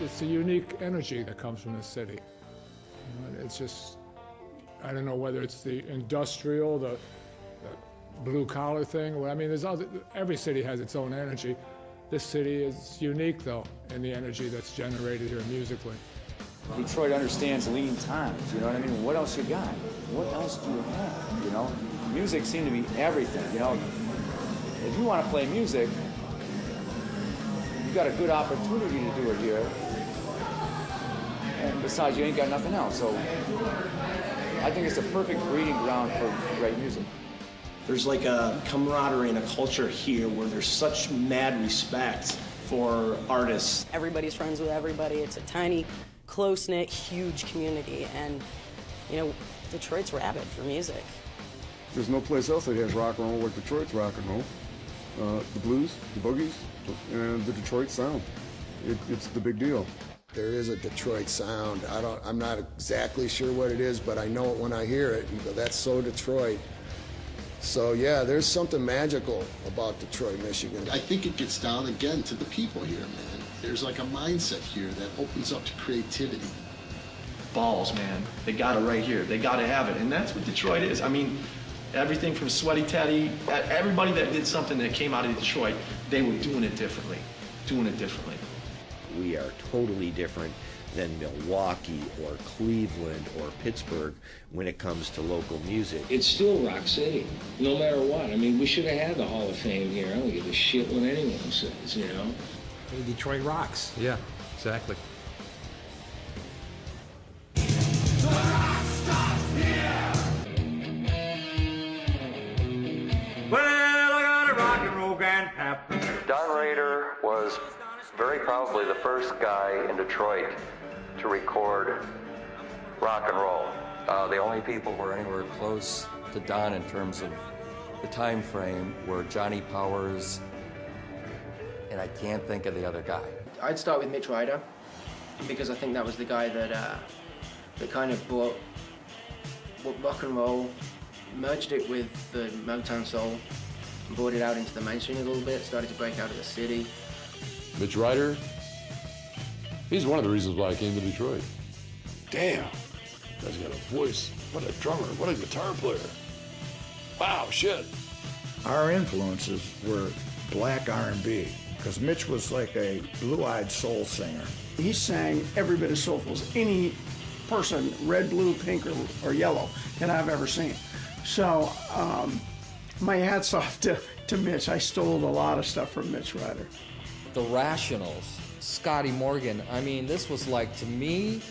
It's a unique energy that comes from the city. You know, it's just, I don't know whether it's the industrial, the blue-collar thing. Well, I mean, every city has its own energy. This city is unique, though, in the energy that's generated here musically. Detroit understands lean times, you know what I mean? What else you got? What else do you have, you know? Music seemed to be everything, you know? If you want to play music, you've got a good opportunity to do it here. And besides, you ain't got nothing else, so I think it's a perfect breeding ground for great music. There's like a camaraderie and a culture here where there's such mad respect for artists. Everybody's friends with everybody. It's a tiny, close-knit, huge community, and, you know, Detroit's rabid for music. There's no place else that has rock and roll like Detroit's rock and roll. The blues, the boogies, and the Detroit sound. It's the big deal. There is a Detroit sound. I'm not exactly sure what it is, but I know it when I hear it. You go, that's so Detroit. So yeah, there's something magical about Detroit, Michigan. I think it gets down again to the people here, man. There's like a mindset here that opens up to creativity. Balls, man. They got it right here. They got to have it. And that's what Detroit is. I mean, everything from Sweaty Teddy, everybody that did something that came out of Detroit, they were doing it differently. We are totally different than Milwaukee or Cleveland or Pittsburgh when it comes to local music. It's still Rock City, no matter what. I mean, we should have had the Hall of Fame here. I don't give a shit what anyone says, you know? Hey, Detroit rocks. Yeah, exactly. The rock stops here. Well, I got a rock and roll grandpap. Don Rader was very probably the first guy in Detroit to record rock and roll. The only people who were anywhere close to Don in terms of the time frame were Johnny Powers, and I can't think of the other guy. I'd start with Mitch Ryder, because I think that was the guy that kind of brought rock and roll, merged it with the Motown soul, and brought it out into the mainstream a little bit, started to break out of the city. Mitch Ryder, he's one of the reasons why I came to Detroit. Damn, guy's got a voice. What a drummer, what a guitar player. Wow, shit. Our influences were black R&B, because Mitch was like a blue-eyed soul singer. He sang every bit as soulful as any person, red, blue, pink, or yellow, that I've ever seen. So my hat's off to Mitch. I stole a lot of stuff from Mitch Ryder. The Rationals, Scotty Morgan. I mean, this was like, to me,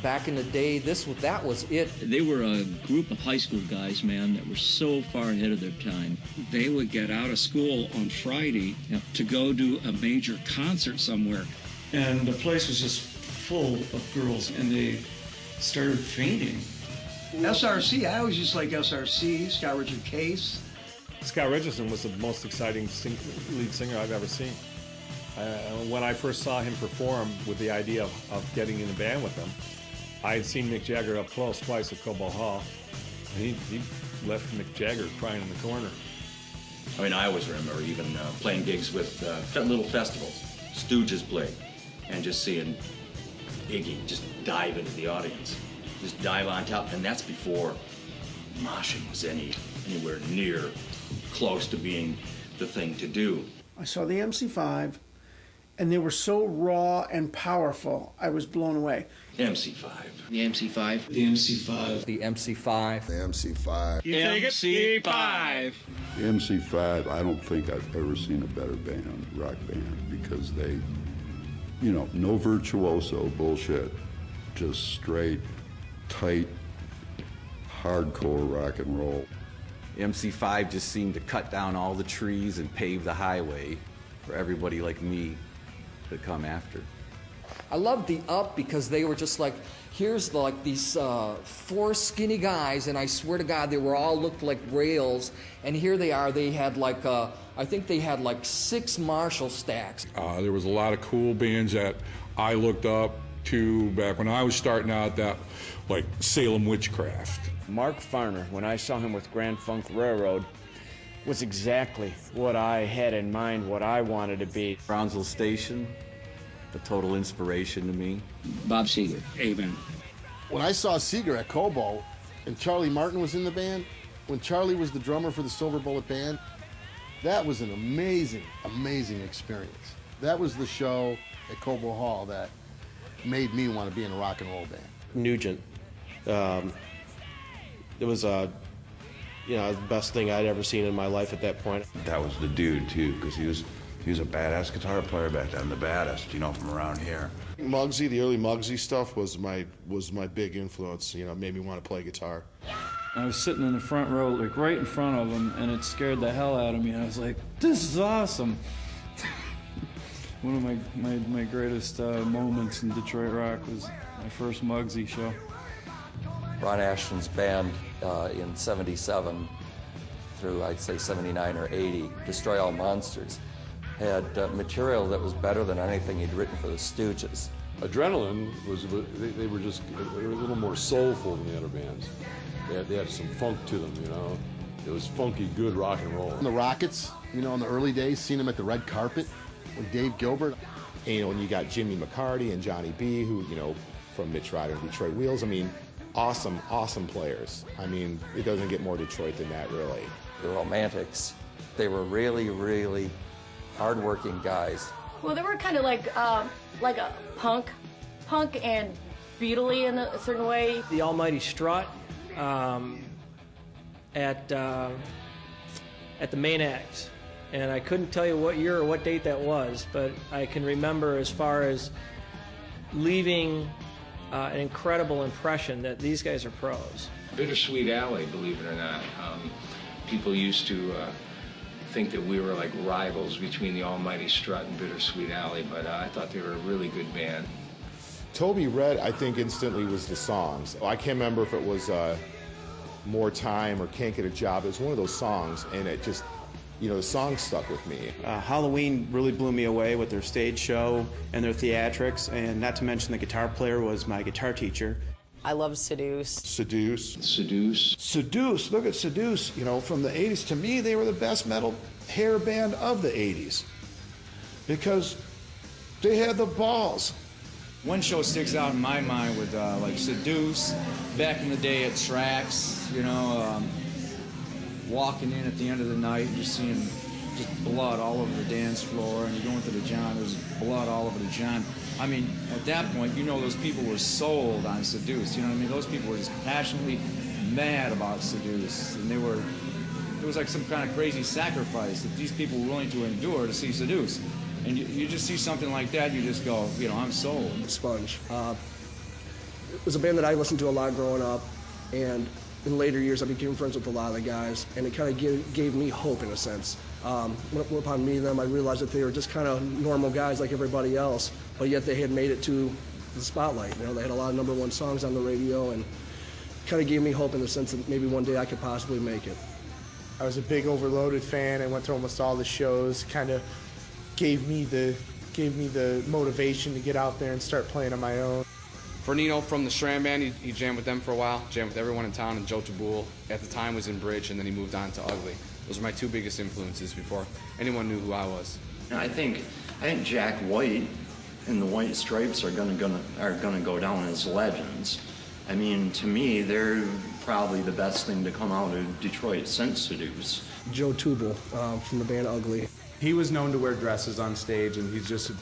back in the day, that was it. They were a group of high school guys, man, that were so far ahead of their time. They would get out of school on Friday to go do a major concert somewhere. And the place was just full of girls, and they started fainting. SRC, I always just like SRC, Scott Richard Case. Scott Richardson was the most exciting lead singer I've ever seen. When I first saw him perform with the idea of getting in a band with him, I had seen Mick Jagger up close twice at Cobo Hall. And he left Mick Jagger crying in the corner. I mean, I always remember even playing gigs with little festivals. Stooges played, and just seeing Iggy just dive into the audience, just dive on top, and that's before moshing was anywhere near close to being the thing to do. I saw the MC5, and they were so raw and powerful, I was blown away. MC5. The MC5. The MC5. The MC5. The MC5. MC5. The MC5, I don't think I've ever seen a better band, rock band, because they, you know, no virtuoso bullshit, just straight, tight, hardcore rock and roll. MC5 just seemed to cut down all the trees and pave the highway for everybody like me to come after. I loved the Up because they were just like, here's like these 4 skinny guys, and I swear to God, they were all looked like rails. And here they are. They had like, I think they had like 6 Marshall stacks. There was a lot of cool bands that I looked up to back when I was starting out, that like Salem Witchcraft. Mark Farner, when I saw him with Grand Funk Railroad, was exactly what I had in mind, what I wanted to be. Brownsville Station, a total inspiration to me. Bob Seger. Amen. When I saw Seger at Cobo and Charlie Martin was in the band, when Charlie was the drummer for the Silver Bullet Band, that was an amazing, amazing experience. That was the show at Cobo Hall that made me want to be in a rock and roll band. Nugent. It was the best thing I'd ever seen in my life at that point. That was the dude too, because he was a badass guitar player back then, the baddest, from around here. Mugsy, the early Mugsy stuff was my big influence. Made me want to play guitar. I was sitting in the front row, like right in front of him, and it scared the hell out of me. I was like, "This is awesome." One of my greatest moments in Detroit rock was my first Mugsy show. Ron Ashton's band in 77 through, I'd say, 79 or 80, Destroy All Monsters, had material that was better than anything he'd written for the Stooges. Adrenalin they were a little more soulful than the other bands. They had some funk to them, It was funky, good rock and roll. The Rockets, in the early days, seen them at the red carpet with Dave Gilbert. And, and you got Jimmy McCarty and Johnny B, who, from Mitch Ryder and Detroit Wheels. Awesome, awesome players. It doesn't get more Detroit than that, really. The Romantics, they were really, really hard-working guys. Well, they were kind of like a punk and Beatley in a certain way. The Almighty Strut at the main act, and I couldn't tell you what year or what date that was, but I can remember as far as leaving an incredible impression that these guys are pros. Bittersweet Alley, believe it or not. People used to think that we were like rivals between the Almighty Strut and Bittersweet Alley, but I thought they were a really good band. Toby Red, I think, instantly was the songs. I can't remember if it was More Time or Can't Get a Job. It was one of those songs, and it just, the song stuck with me. Halloween really blew me away with their stage show and their theatrics, and not to mention the guitar player was my guitar teacher. I love Seduce. Seduce, look at Seduce. From the 80s, to me, they were the best metal hair band of the 80s because they had the balls. One show sticks out in my mind with like Seduce, back in the day at Trax, walking in at the end of the night and just seeing just blood all over the dance floor, and you go into the John, there's blood all over the John. At that point, those people were sold on Seduce, Those people were just passionately mad about Seduce, and it was like some kind of crazy sacrifice that these people were willing to endure to see Seduce. And you just see something like that, you just go, I'm sold. Sponge. It was a band that I listened to a lot growing up, and in later years I became friends with a lot of the guys, and it kind of gave me hope in a sense. Upon meeting them, I realized that they were just kind of normal guys like everybody else, but yet they had made it to the spotlight. They had a lot of #1 songs on the radio, and kind of gave me hope in the sense that maybe one day I could possibly make it. I was a big Overloaded fan. I went to almost all the shows. Kind of gave me the motivation to get out there and start playing on my own. For Nino from the Shram Band, he jammed with them for a while, jammed with everyone in town, and Joe Tabul at the time was in Bridge, and then he moved on to Ugly. Those were my 2 biggest influences before anyone knew who I was. I think Jack White and the White Stripes are gonna go down as legends. To me, they're probably the best thing to come out of Detroit since Seduce. Joe Tubal from the band Ugly. He was known to wear dresses on stage, and he's just a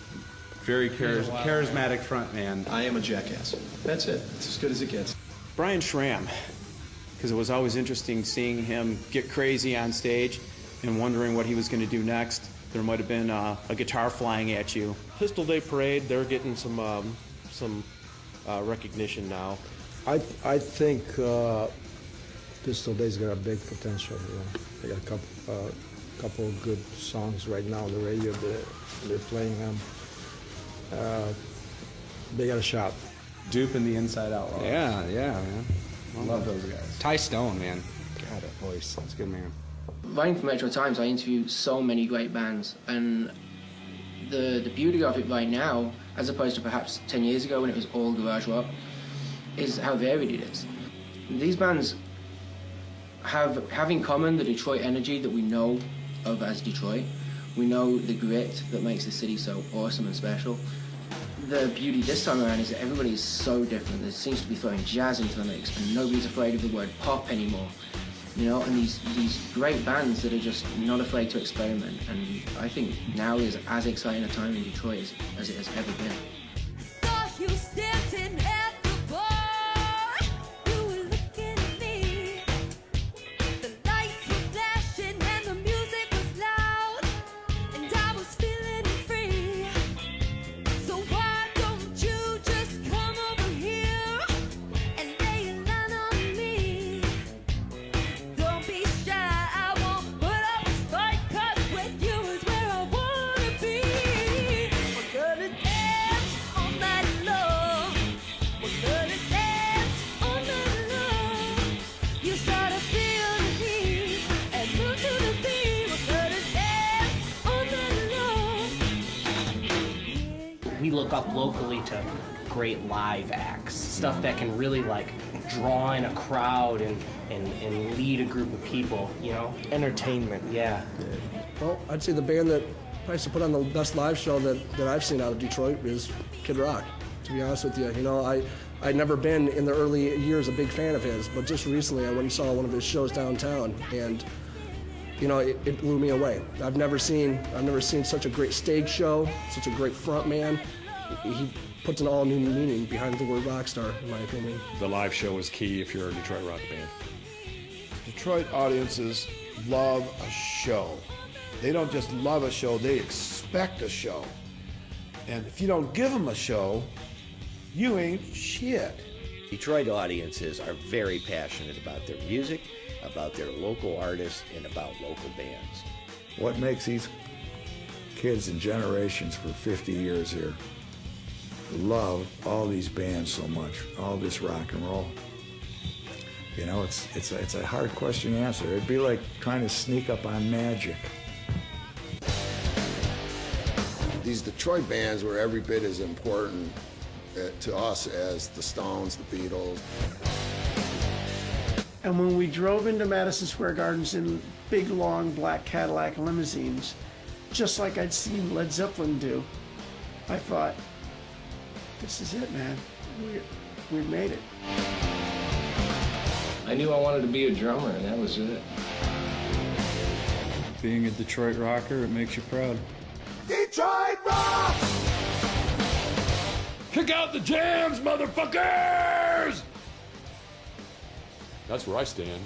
very charismatic front man. I am a jackass. That's it. It's as good as it gets. Brian Shram, because it was always interesting seeing him get crazy on stage and wondering what he was going to do next. There might have been a guitar flying at you. Pistol Day Parade, they're getting some recognition now. I think Pistol Day's got a big potential. They got a couple of good songs right now on the radio. They're playing them. They got a shot. Dupe and the Inside Outlaws. Yeah, man. Love those guys. Ty Stone, man. God, that voice. That's a good man. Writing for Metro Times, I interview so many great bands, and the beauty of it right now, as opposed to perhaps 10 years ago when it was all garage rock, is how varied it is. These bands have in common the Detroit energy that we know of as Detroit. We know the grit that makes the city so awesome and special. The beauty this time around is that everybody is so different. There seems to be throwing jazz into the mix, and nobody's afraid of the word pop anymore. You know, and these great bands that are just not afraid to experiment. And I think now is as exciting a time in Detroit as it has ever been. We look up locally to great live acts, stuff that can really like draw in a crowd and lead a group of people, you know? Entertainment. Yeah. Well, I'd say the band that tries to put on the best live show that I've seen out of Detroit is Kid Rock, to be honest with you. You know, I'd never been in the early years a big fan of his, but just recently I went and saw one of his shows downtown, and you know, it blew me away. I've never seen such a great stage show, such a great front man. He puts an all new meaning behind the word rock star, in my opinion. The live show is key if you're a Detroit rock band. Detroit audiences love a show. They don't just love a show, they expect a show. And if you don't give them a show, you ain't shit. Detroit audiences are very passionate about their music, about their local artists, and about local bands. What makes these kids and generations for 50 years here love all these bands so much, all this rock and roll? You know, it's a hard question to answer. It'd be like trying to sneak up on magic. These Detroit bands were every bit as important to us as the Stones, the Beatles. And when we drove into Madison Square Gardens in big, long, black Cadillac limousines, just like I'd seen Led Zeppelin do, I thought, this is it, man. We've made it. I knew I wanted to be a drummer, and that was it. Being a Detroit rocker, it makes you proud. Detroit rock! Kick out the jams, motherfuckers! That's where I stand.